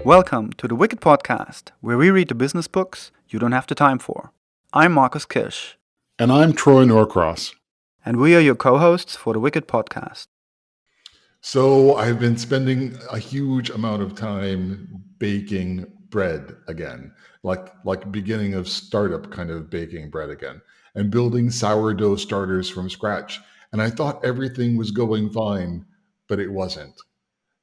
Welcome to the Wicked Podcast, where we read the business books you don't have the time for. I'm Marcus Kirsch. And I'm Troy Norcross. And we are your co-hosts for the Wicked Podcast. So I've been spending a huge amount of time baking bread again, like beginning of startup kind of baking bread again, and building sourdough starters from scratch. And I thought everything was going fine, but it wasn't.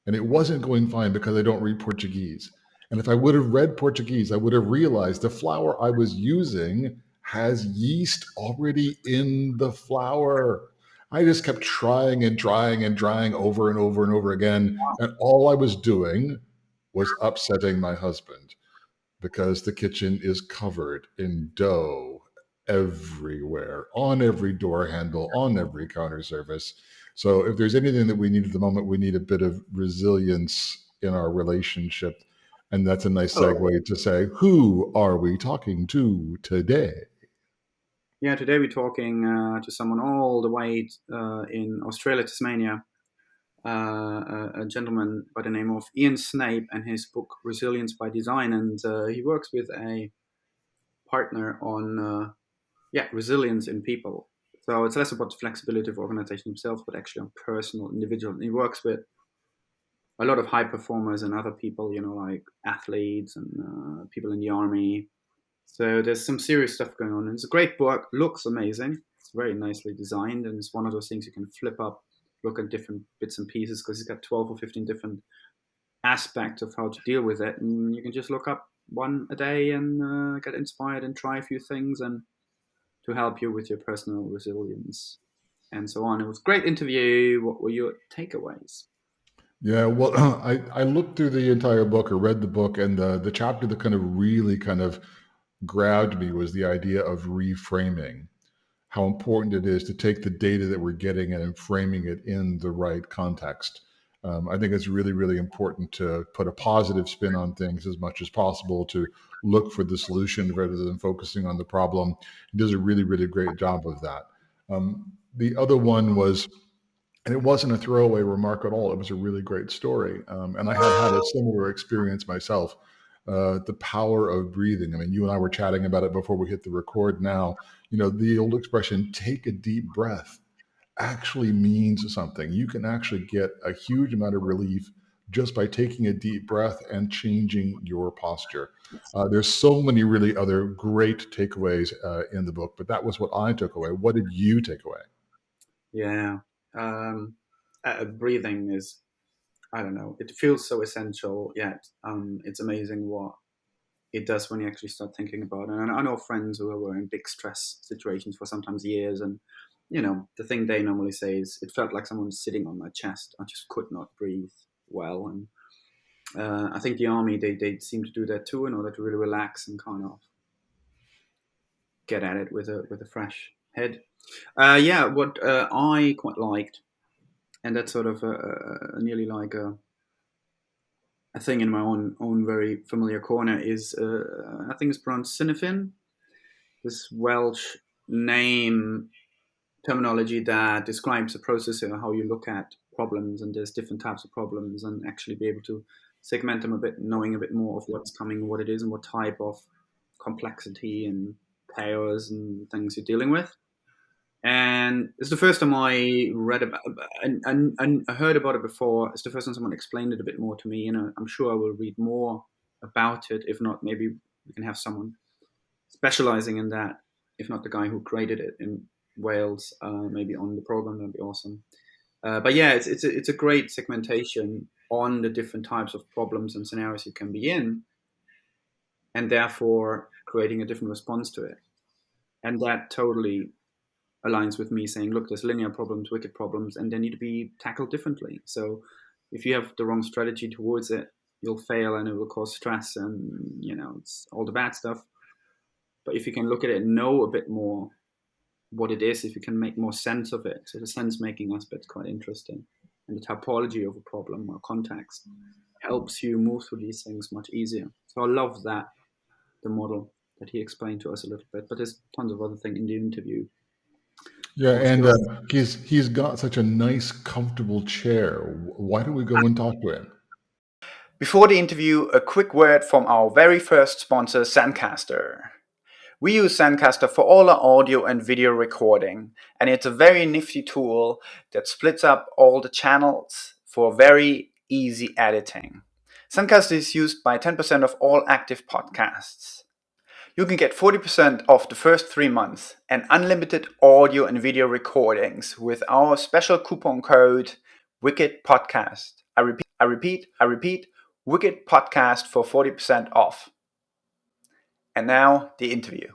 And it wasn't going fine because I don't read Portuguese. And if I would have read Portuguese, I would have realized the flour I was using has yeast already in the flour. I just kept trying and trying and trying over and over and over again. And all I was doing was upsetting my husband because the kitchen is covered in dough everywhere, on every door handle, on every counter surface. So if there's anything that we need at the moment, we need a bit of resilience in our relationship. And that's a nice segue to say, who are we talking to today? Yeah, today we're talking to someone all the way in Australia, Tasmania, a gentleman by the name of Ian Snape, and his book Resilience by Design. And he works with a partner on resilience in people. So it's less about the flexibility of organization themselves, but actually on personal, individual. And he works with a lot of high performers and other people, like athletes and people in the army. So there's some serious stuff going on. And it's a great book, looks amazing. It's very nicely designed, and it's one of those things you can flip up, look at different bits and pieces, because he's got 12 or 15 different aspects of how to deal with it. And you can just look up one a day and get inspired and try a few things and to help you with your personal resilience and so on. It was a great interview. What were your takeaways? Yeah, well, I looked through the entire book or read the book, and the chapter that really grabbed me was the idea of reframing, how important it is to take the data that we're getting and framing it in the right context. I think it's really, really important to put a positive spin on things as much as possible, to look for the solution rather than focusing on the problem. He does a really, really great job of that. The other one was, and it wasn't a throwaway remark at all, it was a really great story. And I had a similar experience myself. The power of breathing. I mean, you and I were chatting about it before we hit the record now. The old expression, take a deep breath, actually means something. You can actually get a huge amount of relief just by taking a deep breath and changing your posture. There's so many really other great takeaways in the book, but that was what I took away. What did you take away? Yeah. Breathing is, I don't know, it feels so essential, yet it's amazing what it does when you actually start thinking about it. And I know friends who were in big stress situations for sometimes years, and the thing they normally say is, it felt like someone was sitting on my chest. I just could not breathe well. And I think the army, they seem to do that too, in order to really relax and kind of get at it with a fresh head. What I quite liked, and that's sort of nearly like a thing in my own very familiar corner, is I think it's pronounced Cinefin, this Welsh name terminology that describes a process of how you look at problems, and there's different types of problems, and actually be able to segment them a bit, knowing a bit more of what's coming, what it is, and what type of complexity and chaos and things you're dealing with. And it's the first time I read about and I heard about it before. It's the first time someone explained it a bit more to me. I'm sure I will read more about it. If not, maybe we can have someone specializing in that. If not the guy who created it in Wales, maybe on the program. That'd be awesome. But yeah, it's a great segmentation on the different types of problems and scenarios you can be in, and therefore creating a different response to it. And that totally aligns with me saying, look, there's linear problems, wicked problems, and they need to be tackled differently. So if you have the wrong strategy towards it, you'll fail and it will cause stress and, it's all the bad stuff. But if you can look at it and know a bit more what it is, if you can make more sense of it, so the sense-making aspect is quite interesting. And the typology of a problem or context helps you move through these things much easier. So I love that, the model that he explained to us a little bit. But there's tons of other things in the interview. Yeah, and he's got such a nice, comfortable chair. Why don't we go and talk to him? Before the interview, a quick word from our very first sponsor, Zencaster. We use Zencaster for all our audio and video recording, and it's a very nifty tool that splits up all the channels for very easy editing. Zencaster is used by 10% of all active podcasts. You can get 40% off the first 3 months and unlimited audio and video recordings with our special coupon code wickedpodcast. I repeat, Wicked Podcast for 40% off. And now the interview.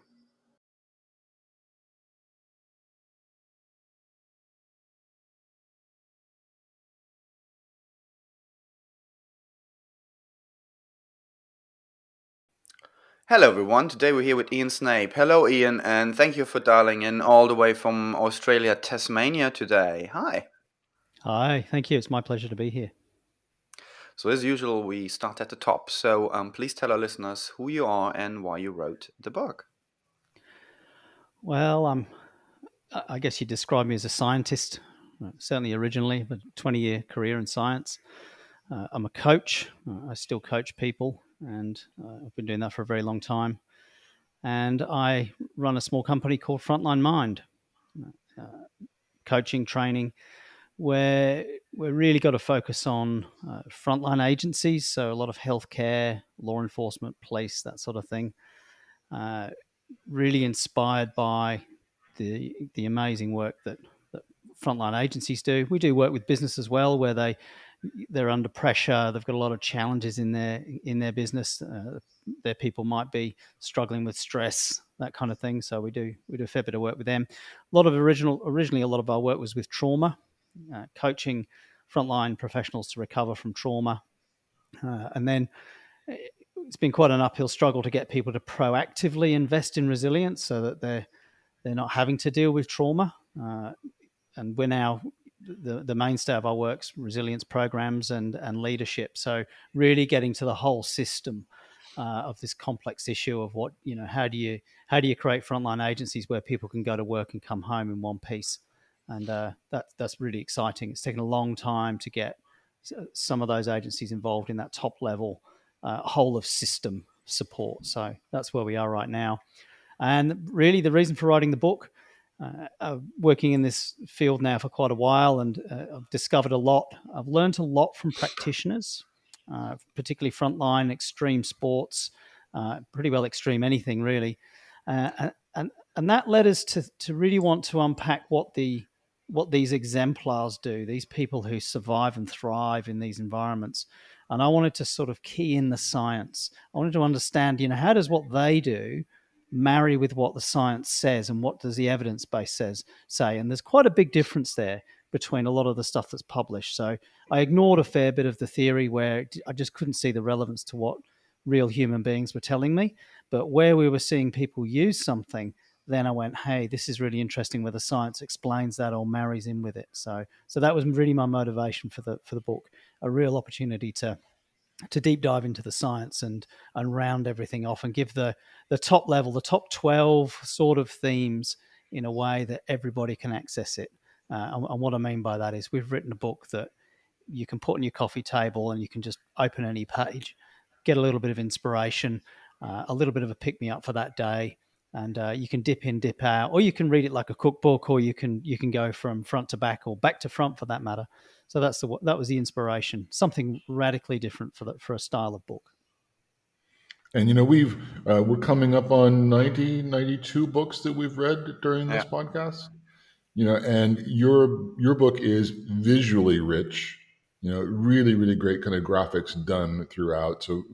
Hello everyone, today we're here with Ian Snape. Hello Ian, and thank you for dialing in all the way from Australia, Tasmania today. Hi. Hi, thank you. It's my pleasure to be here. So as usual, we start at the top. So please tell our listeners who you are and why you wrote the book. Well, I guess you describe me as a scientist, certainly originally, but 20-year career in science. I'm a coach. I still coach people, and I've been doing that for a very long time. And I run a small company called Frontline Mind, coaching, training, where we're really got to focus on frontline agencies, so a lot of healthcare, law enforcement, police, that sort of thing. Really inspired by the amazing work that frontline agencies do. We do work with business as well, where they're under pressure. They've got a lot of challenges in their business. Their people might be struggling with stress, that kind of thing. So we do a fair bit of work with them. Originally, a lot of our work was with trauma, coaching frontline professionals to recover from trauma, and then it's been quite an uphill struggle to get people to proactively invest in resilience so that they're not having to deal with trauma. And we're now the mainstay of our work's resilience programs and leadership. So really getting to the whole system of this complex issue of what, how do you create frontline agencies where people can go to work and come home in one piece. And that's really exciting. It's taken a long time to get some of those agencies involved in that top level whole of system support. So that's where we are right now. And really the reason for writing the book, working in this field now for quite a while, and I've discovered a lot. I've learned a lot from practitioners, particularly frontline extreme sports, pretty well extreme anything really. And that led us to really want to unpack what these exemplars do, these people who survive and thrive in these environments. And I wanted to sort of key in the science. I wanted to understand, how does what they do marry with what the science says, and what does the evidence base say? And there's quite a big difference there between a lot of the stuff that's published. So I ignored a fair bit of the theory where I just couldn't see the relevance to what real human beings were telling me. But where we were seeing people use something, then I went, hey, this is really interesting where the science explains that or marries in with it. So that was really my motivation for the book, a real opportunity to deep dive into the science and round everything off and give the top level, the top 12 sort of themes in a way that everybody can access it. And what I mean by that is we've written a book that you can put on your coffee table and you can just open any page, get a little bit of inspiration, a little bit of a pick-me-up for that day. And you can dip in, dip out, or you can read it like a cookbook, or you can go from front to back or back to front for that matter. So that was the inspiration, something radically different for a style of book. And we're coming up on 92 books that we've read during this podcast. And your book is visually rich. Really, really great kind of graphics done throughout. So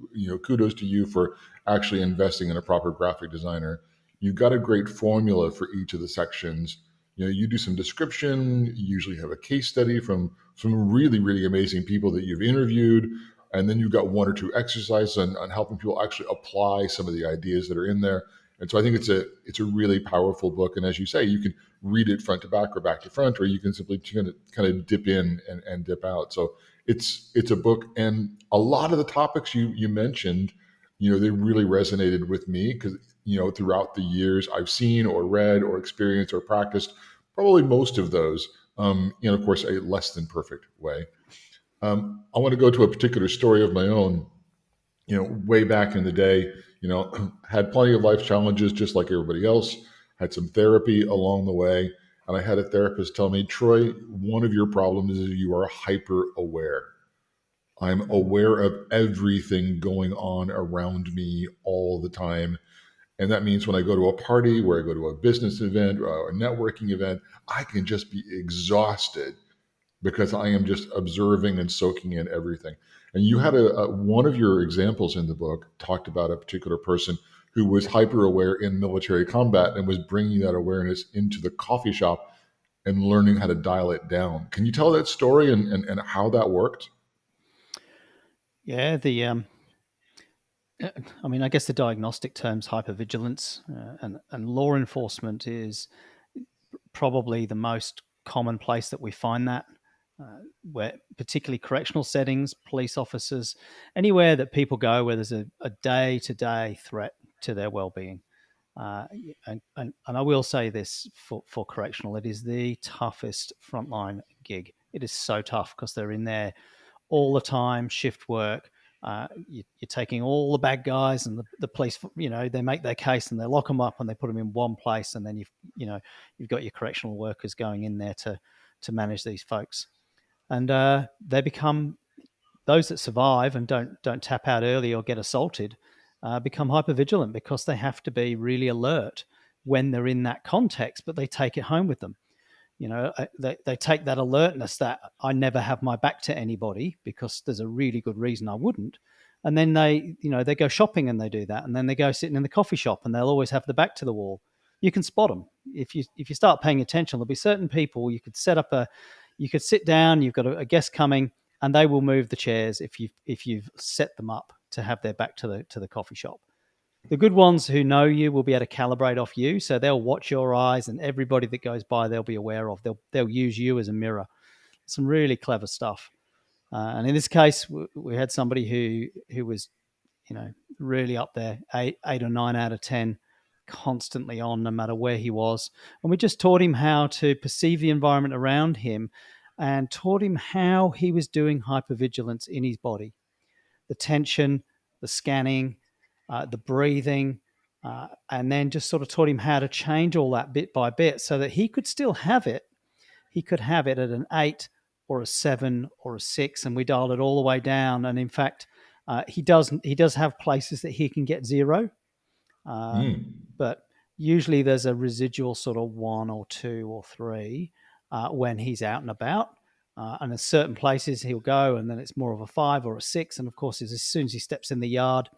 kudos to you for actually investing in a proper graphic designer. You've got a great formula for each of the sections. You do some description. You usually have a case study from some really, really amazing people that you've interviewed. And then you've got one or two exercises on helping people actually apply some of the ideas that are in there. And so I think it's a really powerful book. And as you say, you can read it front to back or back to front, or you can simply kind of dip in and dip out. So it's a book, and a lot of the topics you mentioned, they really resonated with me because, throughout the years I've seen or read or experienced or practiced probably most of those, in, of course, a less than perfect way. I want to go to a particular story of my own. Way back in the day, had plenty of life challenges just like everybody else, had some therapy along the way. And I had a therapist tell me, Troy, one of your problems is you are hyper aware. I'm aware of everything going on around me all the time. And that means when I go to a party, where I go to a business event or a networking event, I can just be exhausted because I am just observing and soaking in everything. And you had one of your examples in the book talked about a particular person who was hyper aware in military combat and was bringing that awareness into the coffee shop and learning how to dial it down. Can you tell that story and how that worked? Yeah, I guess the diagnostic term's hypervigilance, and law enforcement is probably the most common place that we find that, where particularly correctional settings, police officers, anywhere that people go where there's a day-to-day threat to their well-being. And I will say this for correctional, it is the toughest frontline gig. It is so tough because they're in there all the time, shift work. You're taking all the bad guys, and the police, they make their case and they lock them up and they put them in one place, and then you've got your correctional workers going in there to manage these folks, and they become, those that survive and don't tap out early or get assaulted, become hypervigilant because they have to be really alert when they're in that context, but they take it home with them. They take that alertness that I never have my back to anybody because there's a really good reason I wouldn't. And then they go shopping and they do that. And then they go sitting in the coffee shop and they'll always have the back to the wall. You can spot them. If you start paying attention, there'll be certain people you could you could sit down, you've got a guest coming, and they will move the chairs if you've set them up to have their back to the coffee shop. The good ones who know you will be able to calibrate off you, so they'll watch your eyes, and everybody that goes by they'll be aware of. They'll use you as a mirror. Some really clever stuff. And in this case, we had somebody who was, really up there, eight or 9 out of 10, constantly on, no matter where he was. And we just taught him how to perceive the environment around him, and taught him how he was doing hypervigilance in his body, the tension, the scanning, the breathing, and then just sort of taught him how to change all that bit by bit so that he could still have it. He could have it at an 8 or a 7 or a 6, and we dialed it all the way down. And in fact, he does have places that he can get 0, but usually there's a residual sort of 1 or 2 or 3 when he's out and about. And there's certain places he'll go, and then it's more of a 5 or a 6. And of course, as soon as he steps in the yard,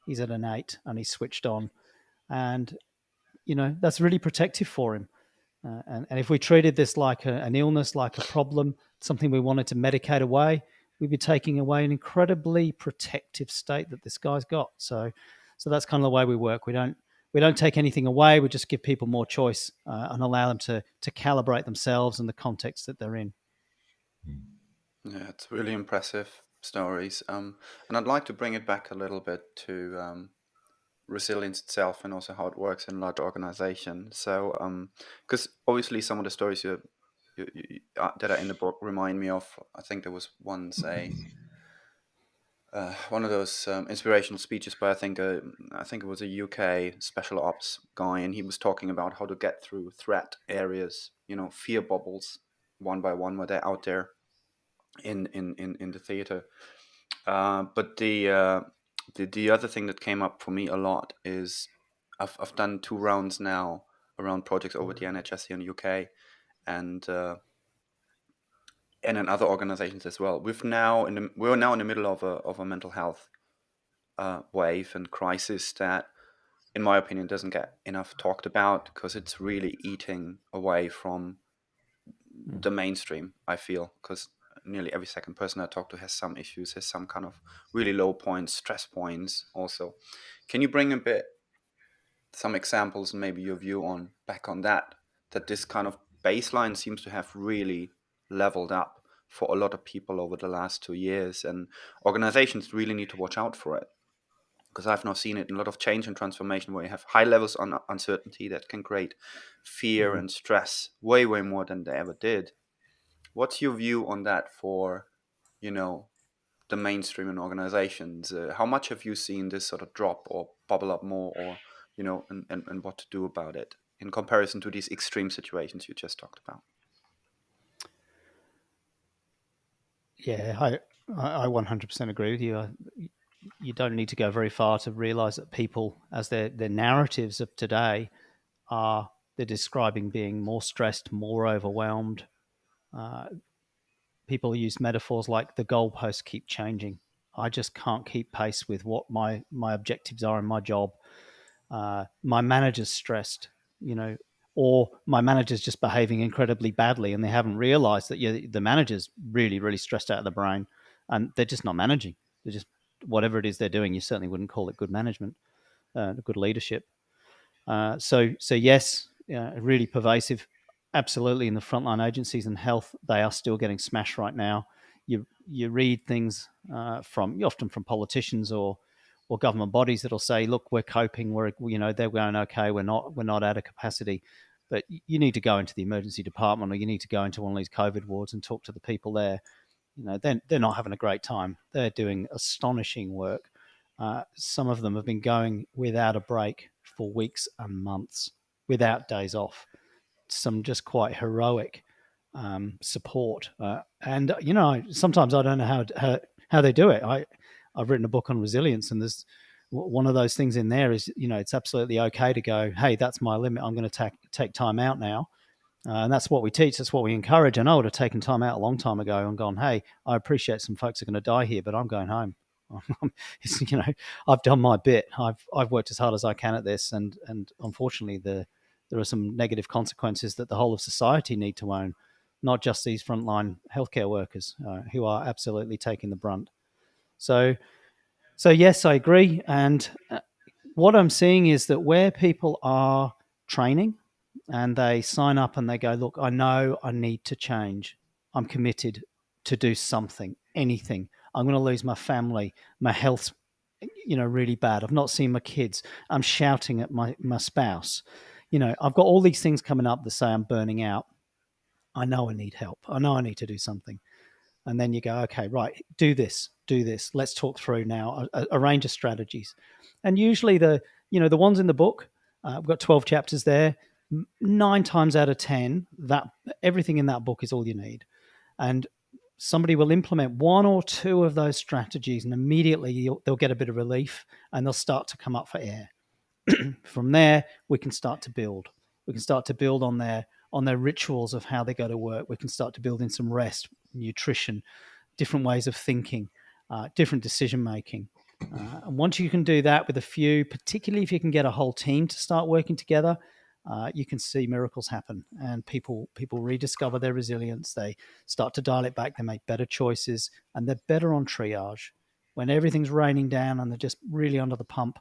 he's at an 8 and he's switched on. And, that's really protective for him. And if we treated this like an illness, like a problem, something we wanted to medicate away, we'd be taking away an incredibly protective state that this guy's got. So that's kind of the way we work. We don't take anything away. We just give people more choice and allow them to calibrate themselves and the context that they're in. Yeah, it's really impressive stories. And I'd like to bring it back a little bit to resilience itself and also how it works in a large organization. So, because obviously some of the stories that are in the book remind me of, I think there was once one of those inspirational speeches by I think it was a UK special ops guy, and he was talking about how to get through threat areas, fear bubbles, one by one, where they're out there in the theater. But the other thing that came up for me a lot is I've done 2 rounds now around projects over the NHS here in the UK, and in other organizations as well. We're now in the middle of a mental health wave and crisis that, in my opinion, doesn't get enough talked about because it's really eating away from the mainstream, I feel, because nearly every second person I talk to has some issues, has some kind of really low points, stress points also. Can you bring some examples and maybe your view back on that this kind of baseline seems to have really leveled up for a lot of people over the last 2 years, and organizations really need to watch out for it? Because I've now seen it in a lot of change and transformation where you have high levels on uncertainty that can create fear and stress way more than they ever did. What's your view on that for the mainstream in organizations. How much have you seen this sort of drop or bubble up more, or and what to do about it in comparison to these extreme situations you just talked about? Yeah, I 100% agree with you. You don't need to go very far to realize that people, as their narratives of today are, they're describing being more stressed, more overwhelmed. People use metaphors like the goalposts keep changing. I just can't keep pace with what my objectives are in my job. My manager's stressed, or my manager's just behaving incredibly badly, and they haven't realised that the manager's really, really stressed out of the brain, and they're just not managing. They're just whatever it is they're doing. You certainly wouldn't call it good management, good leadership. So yes, really pervasive. Absolutely, in the frontline agencies and health, they are still getting smashed right now. You read things often from politicians or government bodies that'll say, "Look, we're coping. They're going okay. We're not out of capacity." But you need to go into the emergency department, or you need to go into one of these COVID wards and talk to the people there. They're not having a great time. They're doing astonishing work. Some of them have been going without a break for weeks and months, without days off. Some just quite heroic support, and sometimes I don't know how they do it. I've written a book on resilience, and there's one of those things in there is it's absolutely okay to go, hey, that's my limit. I'm going to take time out now. And that's what we teach. That's what we encourage. And I would have taken time out a long time ago and gone, hey, I appreciate some folks are going to die here, but I'm going home. I've done my bit. I've worked as hard as I can at this, and unfortunately, there are some negative consequences that the whole of society need to own, not just these frontline healthcare workers who are absolutely taking the brunt. So yes, I agree. And what I'm seeing is that where people are training and they sign up and they go, look, I know I need to change. I'm committed to do something, anything. I'm going to lose my family. My health's, really bad. I've not seen my kids. I'm shouting at my spouse. I've got all these things coming up that say I'm burning out. I know I need help. I know I need to do something. And then you go, okay, right, do this. Let's talk through now a range of strategies. And usually the ones in the book, I've got 12 chapters there. 9 times out of 10, that everything in that book is all you need. And somebody will implement 1 or 2 of those strategies, and immediately they'll get a bit of relief, and they'll start to come up for air. From there, we can start to build. We can start to build on their rituals of how they go to work. We can start to build in some rest, nutrition, different ways of thinking, different decision making. And once you can do that with a few, particularly if you can get a whole team to start working together, you can see miracles happen, and people rediscover their resilience. They start to dial it back. They make better choices, and they're better on triage. When everything's raining down and they're just really under the pump,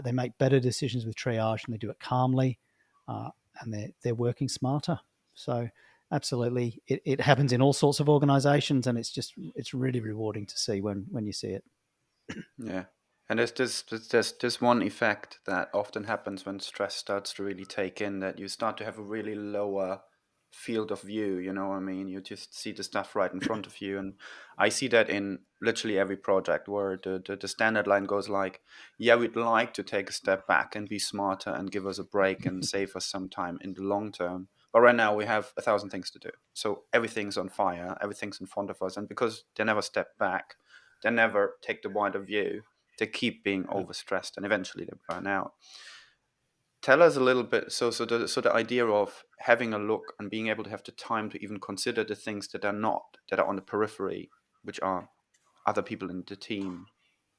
they make better decisions with triage, and they do it calmly, and they're working smarter. So absolutely, it happens in all sorts of organizations, and it's really rewarding to see when you see it. Yeah. And there's one effect that often happens when stress starts to really take in, that you start to have a really lower field of view, I mean, you just see the stuff right in front of you. And I see that in literally every project where the standard line goes like, yeah, we'd like to take a step back and be smarter and give us a break and save us some time in the long term. But right now we have 1,000 things to do. So everything's on fire, everything's in front of us. And because they never step back, they never take the wider view, they keep being overstressed and eventually they burn out. Tell us a little bit. So the idea of having a look and being able to have the time to even consider the things that are on the periphery, which are other people in the team,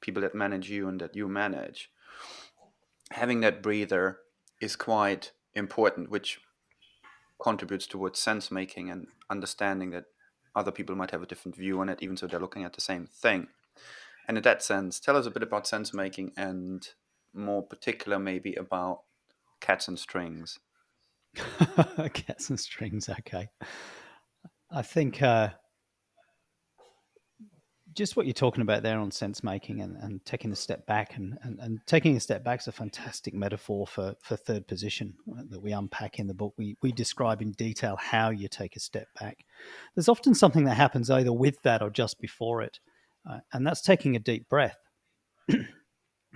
people that manage you and that you manage. Having that breather is quite important, which contributes towards sense making and understanding that other people might have a different view on it, even though they're looking at the same thing. And in that sense, tell us a bit about sense making, and more particular maybe about cats and strings. Cats and strings, okay. I think just what you're talking about there on sense making and taking a step back and taking a step back is a fantastic metaphor for third position that we unpack in the book. We describe in detail how you take a step back. There's often something that happens either with that or just before it, and that's taking a deep breath.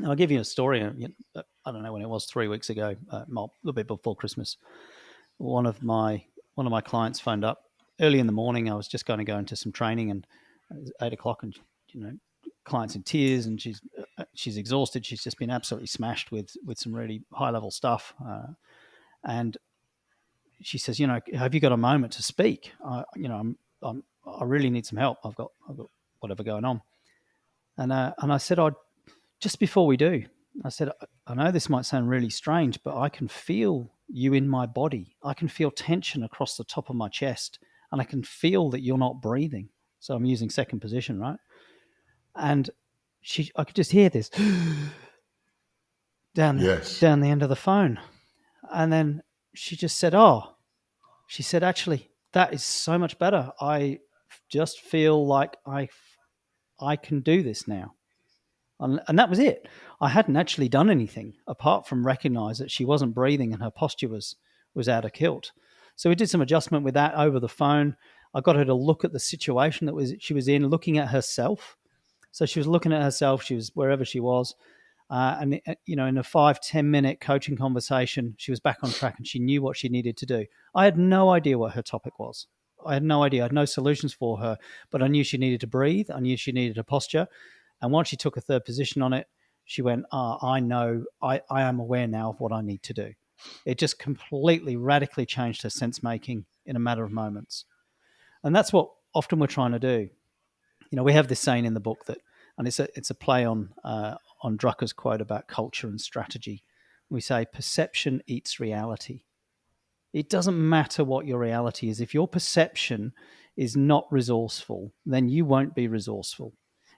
I'll give you a story. I don't know when it was, 3 weeks ago, a little bit before Christmas. One of my clients phoned up early in the morning. I was just going to go into some training, and it was 8 o'clock, and client's in tears, and she's exhausted. She's just been absolutely smashed with some really high level stuff, and she says, have you got a moment to speak? I really need some help. I've got whatever going on, and I said, just before we do, I said, I know this might sound really strange, but I can feel you in my body. I can feel tension across the top of my chest, and I can feel that you're not breathing. So I'm using second position, right? And I could just hear this down the end of the phone. And then she just said, she said, actually, that is so much better. I just feel like I can do this now. And that was it. I hadn't actually done anything apart from recognize that she wasn't breathing and her posture was out of kilt. So we did some adjustment with that over the phone. I got her to look at the situation she was in, looking at herself. So she was looking at herself. She was wherever she was. And in a 5-10 minute coaching conversation, she was back on track and she knew what she needed to do. I had no idea what her topic was. I had no idea. I had no solutions for her, but I knew she needed to breathe. I knew she needed a posture. And once she took a third position on it, she went, I know, I am aware now of what I need to do. It just completely, radically changed her sense-making in a matter of moments. And that's what often we're trying to do. We have this saying in the book and it's a play on Drucker's quote about culture and strategy. We say, perception eats reality. It doesn't matter what your reality is. If your perception is not resourceful, then you won't be resourceful.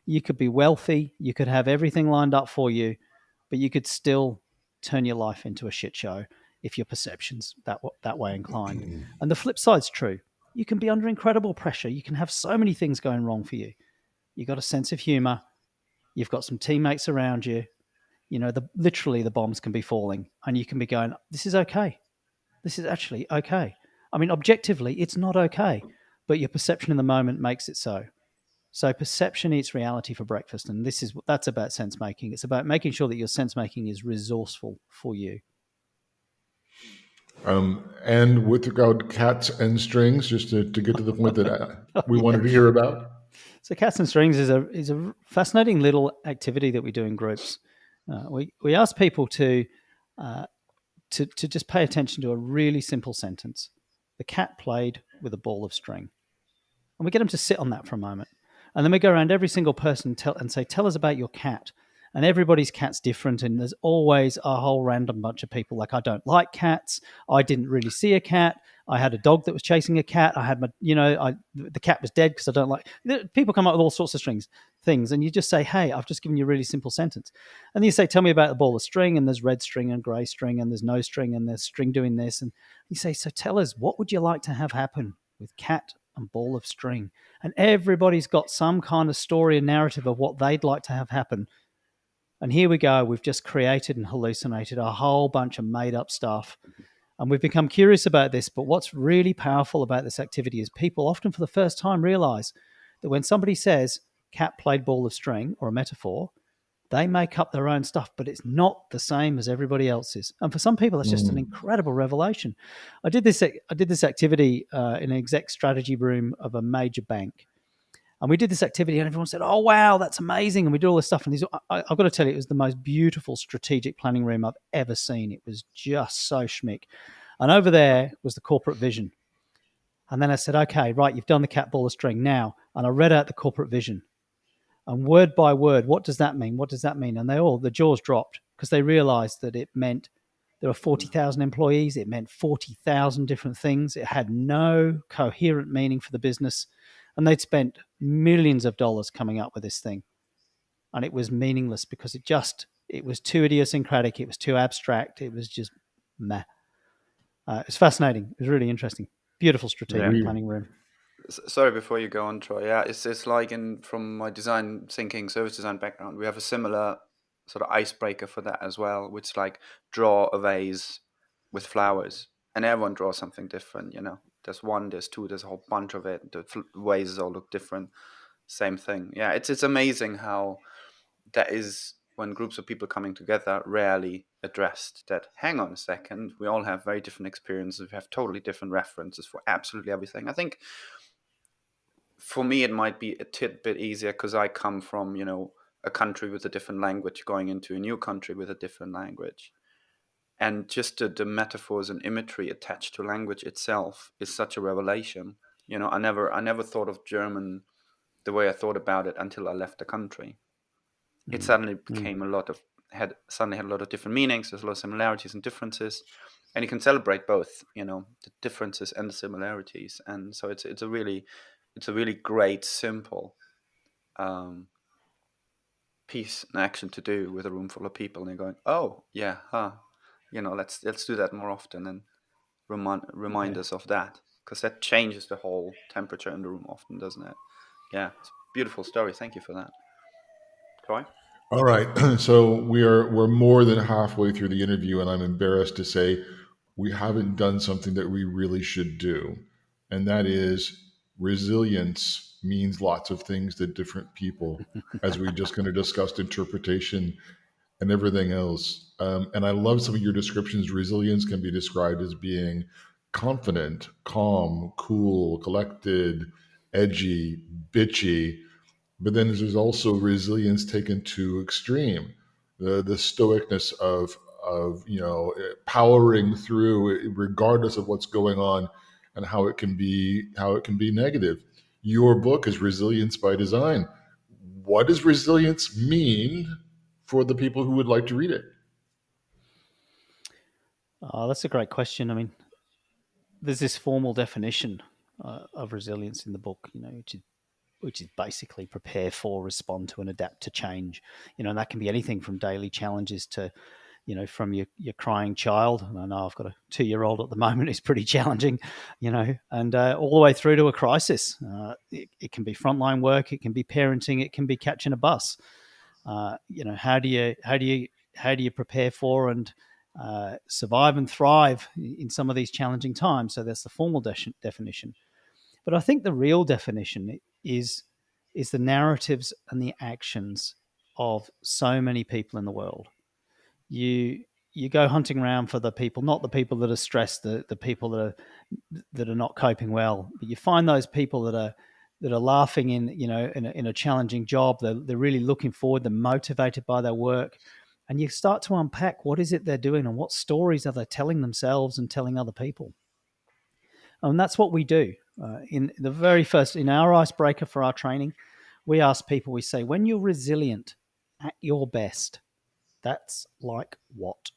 You could be wealthy, you could have everything lined up for you, but you could still turn your life into a shit show if your perception's that way inclined. And the flip side's true. You can be under incredible pressure. You can have so many things going wrong for you. You've got a sense of humor. You've got some teammates around you. Literally the bombs can be falling and you can be going, this is okay. This is actually okay. I mean, objectively, it's not okay, but your perception in the moment makes it so. So perception eats reality for breakfast, and that's about sense making. It's about making sure that your sense making is resourceful for you. And with regard to cats and strings, just to get to the point that we wanted to hear about. So cats and strings is a fascinating little activity that we do in groups. We ask people to just pay attention to a really simple sentence. The cat played with a ball of string, and we get them to sit on that for a moment. And then we go around every single person and say, tell us about your cat. And everybody's cat's different. And there's always a whole random bunch of people like, I don't like cats. I didn't really see a cat. I had a dog that was chasing a cat. I had the cat was dead because I don't like. People come up with all sorts of things. And you just say, hey, I've just given you a really simple sentence. And then you say, tell me about the ball of string. And there's red string and gray string. And there's no string. And there's string doing this. And you say, so tell us, what would you like to have happen with cat and ball of string? And everybody's got some kind of story and narrative of what they'd like to have happen. And here we go. We've just created and hallucinated a whole bunch of made up stuff. And we've become curious about this. But what's really powerful about this activity is people often for the first time realize that when somebody says cat played ball of string or a metaphor, they make up their own stuff, but it's not the same as everybody else's. And for some people, it's just an incredible revelation. I did this activity in an exec strategy room of a major bank. And we did this activity and everyone said, oh, wow, that's amazing. And we did all this stuff. And I've got to tell you, it was the most beautiful strategic planning room I've ever seen. It was just so schmick. And over there was the corporate vision. And then I said, okay, right, you've done the cat ball of string now. And I read out the corporate vision. And word by word, what does that mean? What does that mean? And the jaws dropped because they realized that it meant there were 40,000 employees. It meant 40,000 different things. It had no coherent meaning for the business. And they'd spent millions of dollars coming up with this thing. And it was meaningless because it was too idiosyncratic. It was too abstract. It was just meh. It was fascinating. It was really interesting. Beautiful strategic planning room. Sorry, before you go on, Troy. Yeah, it's like from my design thinking, service design background, we have a similar sort of icebreaker for that as well, which like draw a vase with flowers, and everyone draws something different. There's one, there's two, there's a whole bunch of it. The vases all look different. Same thing. Yeah, it's amazing how that is when groups of people coming together rarely addressed that. Hang on a second, we all have very different experiences. We have totally different references for absolutely everything. I think for me it might be a tidbit easier because I come from a country with a different language, going into a new country with a different language, and just the metaphors and imagery attached to language itself is such a revelation. I never thought of German the way I thought about it until I left the country. It suddenly became suddenly had a lot of different meanings. There's a lot of similarities and differences, and you can celebrate both, the differences and the similarities. And so it's a really great, simple piece and action to do with a room full of people, and you're going, oh yeah, let's do that more often and remind us of that, because that changes the whole temperature in the room often, doesn't it? Yeah, it's a beautiful story. Thank you for that, Troy. All right. So we're more than halfway through the interview, and I'm embarrassed to say we haven't done something that we really should do. And that is, resilience means lots of things to different people, as we just kind of discussed interpretation and everything else. And I love some of your descriptions. Resilience can be described as being confident, calm, cool, collected, edgy, bitchy. But then there's also resilience taken to extreme, the stoicness of powering through regardless of what's going on, and how it can be negative. Your book is Resilience by Design. What does resilience mean for the people who would like to read it? That's a great question. I mean, there's this formal definition of resilience in the book, which is basically prepare for, respond to, and adapt to change. And that can be anything from daily challenges to, from your crying child. And I know I've got a 2-year-old at the moment who's pretty challenging, and all the way through to a crisis. It can be frontline work, it can be parenting, it can be catching a bus. How do you prepare for and survive and thrive in some of these challenging times? So that's the formal definition. But I think the real definition is the narratives and the actions of so many people in the world. You go hunting around for the people, not the people that are stressed, the people that are not coping well, but you find those people that are laughing in a challenging job. They're really looking forward. They're motivated by their work, and you start to unpack what is it they're doing and what stories are they telling themselves and telling other people. And that's what we do. In our icebreaker for our training, we ask people, we say, when you're resilient at your best, that's like what?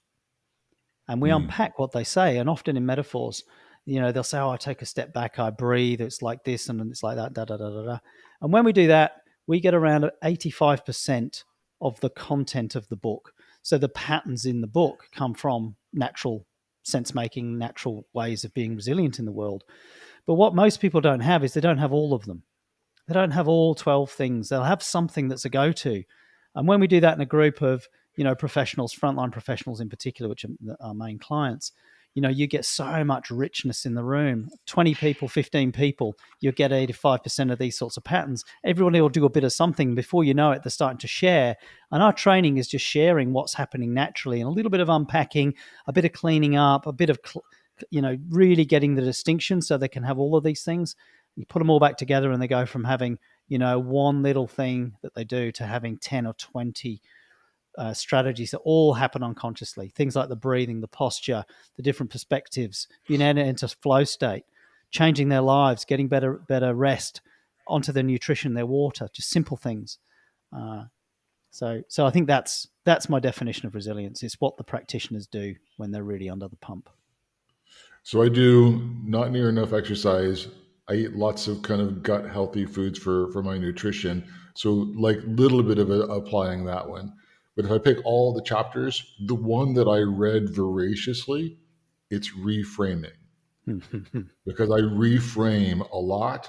And we unpack what they say. And often in metaphors, they'll say, oh, I take a step back, I breathe, it's like this, and it's like that, da, da, da, da, da. And when we do that, we get around 85% of the content of the book. So the patterns in the book come from natural sense-making, natural ways of being resilient in the world. But what most people don't have is they don't have all of them. They don't have all 12 things. They'll have something that's a go-to. And when we do that in a group of, professionals, frontline professionals in particular, which are our main clients, you get so much richness in the room. 20 people, 15 people, you'll get 85% of these sorts of patterns. Everybody will do a bit of something. Before you know it, they're starting to share. And our training is just sharing what's happening naturally, and a little bit of unpacking, a bit of cleaning up, a bit of, really getting the distinction so they can have all of these things. You put them all back together and they go from having, one little thing that they do to having 10 or 20 strategies that all happen unconsciously. Things like the breathing, the posture, the different perspectives, being able to enter flow state, changing their lives, getting better rest, onto their nutrition, their water, just simple things. So I think that's my definition of resilience. It's what the practitioners do when they're really under the pump. So I do not near enough exercise. I eat lots of kind of gut healthy foods for my nutrition. So like little bit of applying that one. But if I pick all the chapters, the one that I read voraciously, it's reframing. Because I reframe a lot.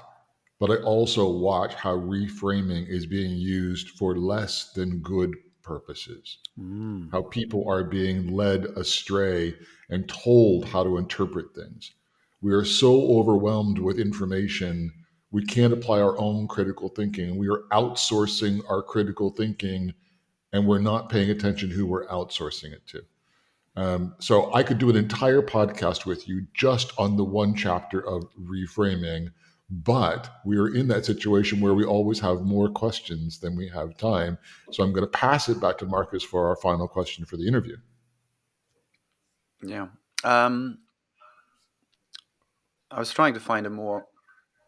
but I also watch how reframing is being used for less than good purposes. How people are being led astray and told how to interpret things. We are so overwhelmed with information, we can't apply our own critical thinking. We are outsourcing our critical thinking, and we're not paying attention who we're outsourcing it to. So I could do an entire podcast with you just on the one chapter of reframing, but we are in that situation where we always have more questions than we have time. So I'm going to pass it back to Marcus for our final question for the interview. Yeah. I was trying to find a more,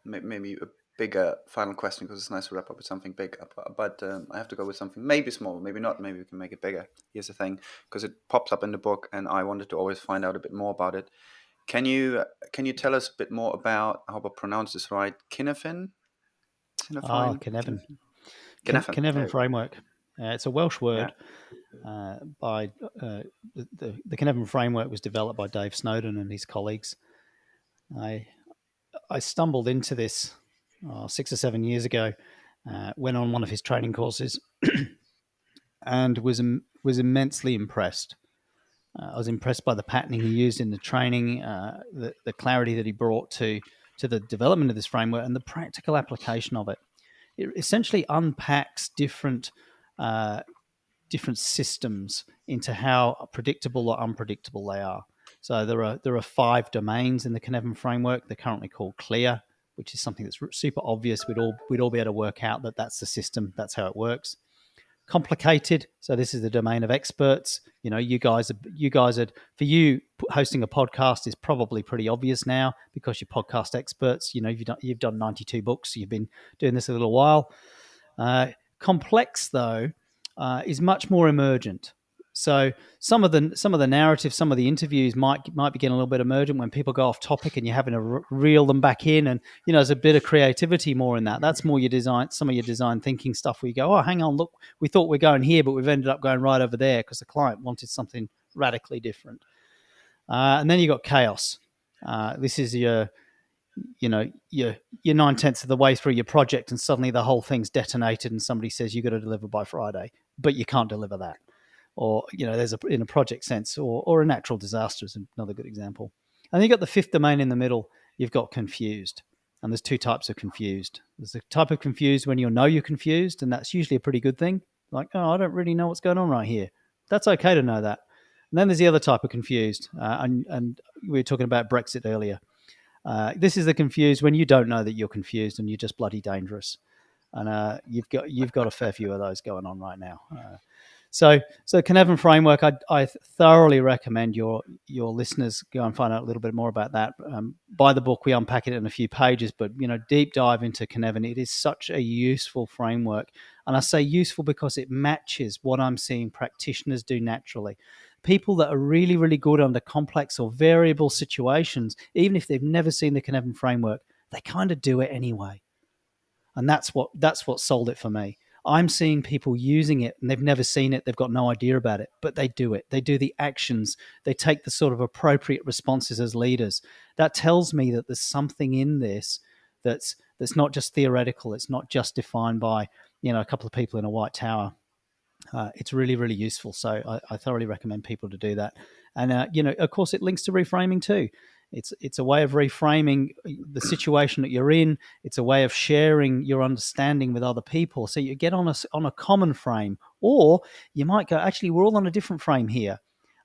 maybe a bigger final question, because it's nice to wrap up with something big. But I have to go with something maybe small, maybe not. Maybe we can make it bigger. Here's the thing, because it pops up in the book, and I wanted to always find out a bit more about it. Can you tell us a bit more about, I hope I pronounced this right, Kinefin? Kinevin. Kinefin. Kinevin framework. It's a Welsh word. Yeah. The Kinevin framework was developed by Dave Snowden and his colleagues. I stumbled into this 6 or 7 years ago, went on one of his training courses, and was immensely impressed. I was impressed by the patterning he used in the training, the clarity that he brought to the development of this framework, and the practical application of it. It essentially unpacks different systems into how predictable or unpredictable they are. So there are 5 domains in the Kinevin framework. They're currently called clear, which is something that's super obvious. We'd all be able to work out that that's the system. That's how it works. Complicated. So this is the domain of experts. You guys are for you, hosting a podcast is probably pretty obvious now because you're podcast experts. You've done 92 books. So you've been doing this a little while. Complex though is much more emergent. So some of the narrative, some of the interviews might be getting a little bit emergent when people go off topic, and you're having to reel them back in. And there's a bit of creativity more in that. That's more your design, some of your design thinking stuff. Where you go, oh, hang on, look, we thought we're going here, but we've ended up going right over there because the client wanted something radically different. And then you got chaos. This is you're 9/10 of the way through your project, and suddenly the whole thing's detonated, and somebody says you got to deliver by Friday, but you can't deliver that. Or there's in a project sense, or a natural disaster is another good example. And then you've got the 5th domain in the middle. You've got confused, and there's 2 types of confused. There's a type of confused when you're confused, and that's usually a pretty good thing. Like, oh, I don't really know what's going on right here. That's okay to know that. And then there's the other type of confused, and we were talking about Brexit earlier. This is the confused when you don't know that you're confused and you're just bloody dangerous. And you've got a fair few of those going on right now. So Kinevin framework, I thoroughly recommend your listeners go and find out a little bit more about that. Buy the book. We unpack it in a few pages, but deep dive into Kinevin. It is such a useful framework, and I say useful because it matches what I'm seeing practitioners do naturally. People that are really, really good under complex or variable situations, even if they've never seen the Kinevin framework, they kind of do it anyway, and that's what sold it for me. I'm seeing people using it and they've never seen it. They've got no idea about it, but they do it. They do the actions. They take the sort of appropriate responses as leaders. That tells me that there's something in this that's not just theoretical. It's not just defined by, a couple of people in a white tower. It's really, really useful. So I thoroughly recommend people to do that. And, of course, it links to reframing too. It's a way of reframing the situation that you're in. It's a way of sharing your understanding with other people. So you get on a common frame, or you might go, actually, we're all on a different frame here.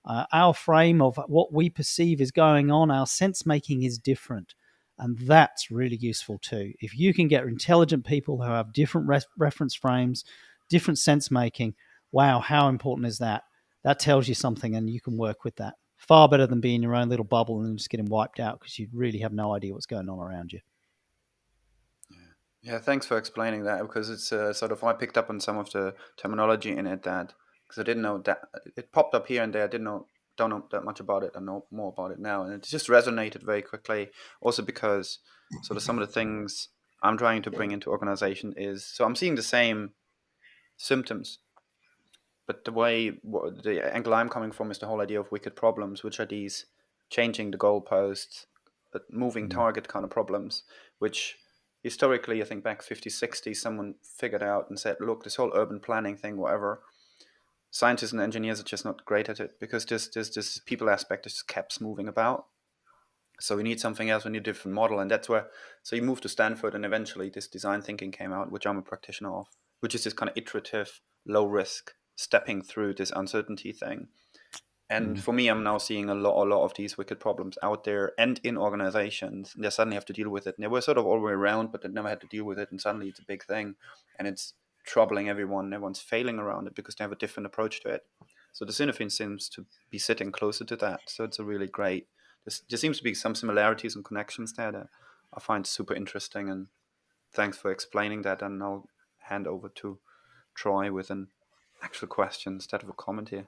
Our frame of what we perceive is going on, our sense making is different. And that's really useful too. If you can get intelligent people who have different reference frames, different sense making, wow, how important is that? That tells you something, and you can work with that. Far better than being in your own little bubble and just getting wiped out because you really have no idea what's going on around you. Yeah, thanks for explaining that, because it's sort of, I picked up on some of the terminology in it, that because I didn't know that it popped up here and there. I don't know that much about it. I know more about it now, and it just resonated very quickly. Also because sort of some of the things I'm trying to bring into organization is, so I'm seeing the same symptoms, but the angle I'm coming from is the whole idea of wicked problems, which are these changing the goalposts, but moving target kind of problems, which historically, I think back 50s, 60s, someone figured out and said, look, this whole urban planning thing, whatever, scientists and engineers are just not great at it because this people aspect just keeps moving about. So we need something else, we need a different model. And that's where, so you moved to Stanford and eventually this design thinking came out, which I'm a practitioner of, which is this kind of iterative, low risk, stepping through this uncertainty thing. And for me, I'm now seeing a lot of these wicked problems out there and in organizations. And they suddenly have to deal with it. And they were sort of all the way around, but they never had to deal with it. And suddenly it's a big thing. And it's troubling everyone. Everyone's failing around it because they have a different approach to it. So the Cinefin seems to be sitting closer to that. So it's a really great, there seems to be some similarities and connections there that I find super interesting. And thanks for explaining that. And I'll hand over to Troy with an actual question instead of a comment here.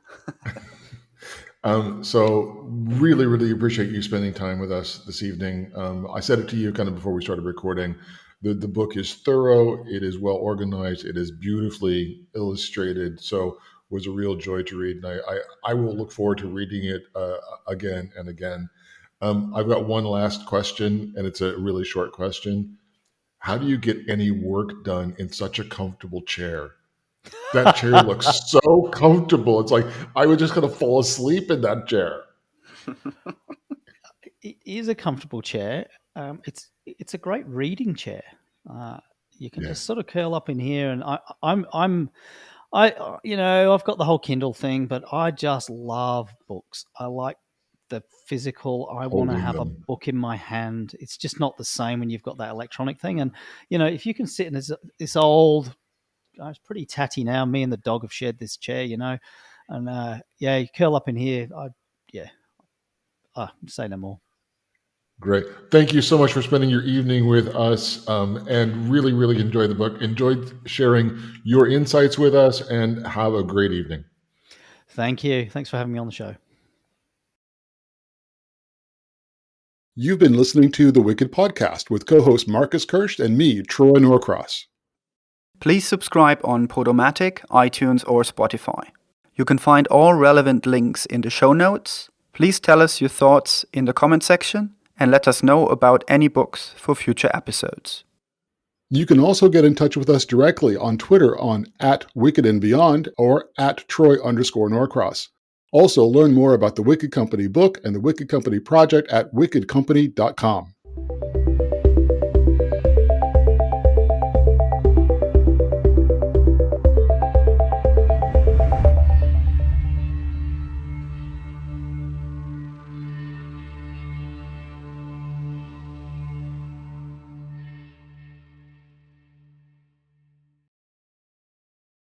So really, really appreciate you spending time with us this evening. I said it to you kind of before we started recording. The book is thorough. It is well organized. It is beautifully illustrated. So it was a real joy to read. And I will look forward to reading it again and again. I've got one last question, and it's a really short question. How do you get any work done in such a comfortable chair? That chair looks so comfortable. It's like I was just going to fall asleep in that chair. It is a comfortable chair. It's a great reading chair. You can just sort of curl up in here, and I've got the whole Kindle thing, but I just love books. I like the physical. I want to have a book in my hand. It's just not the same when you've got that electronic thing. And if you can sit in this old, it's pretty tatty now. Me and the dog have shared this chair, and you curl up in here. Say no more. Great. Thank you so much for spending your evening with us, and really, really enjoyed the book. Enjoyed sharing your insights with us, and have a great evening. Thank you. Thanks for having me on the show. You've been listening to The Wicked Podcast with co-host Marcus Kirsch and me, Troy Norcross. Please subscribe on Podomatic, iTunes, or Spotify. You can find all relevant links in the show notes. Please tell us your thoughts in the comment section and let us know about any books for future episodes. You can also get in touch with us directly on Twitter on @WickedandBeyond or @Troy_Norcross. Also, learn more about the Wicked Company book and the Wicked Company project at wickedcompany.com.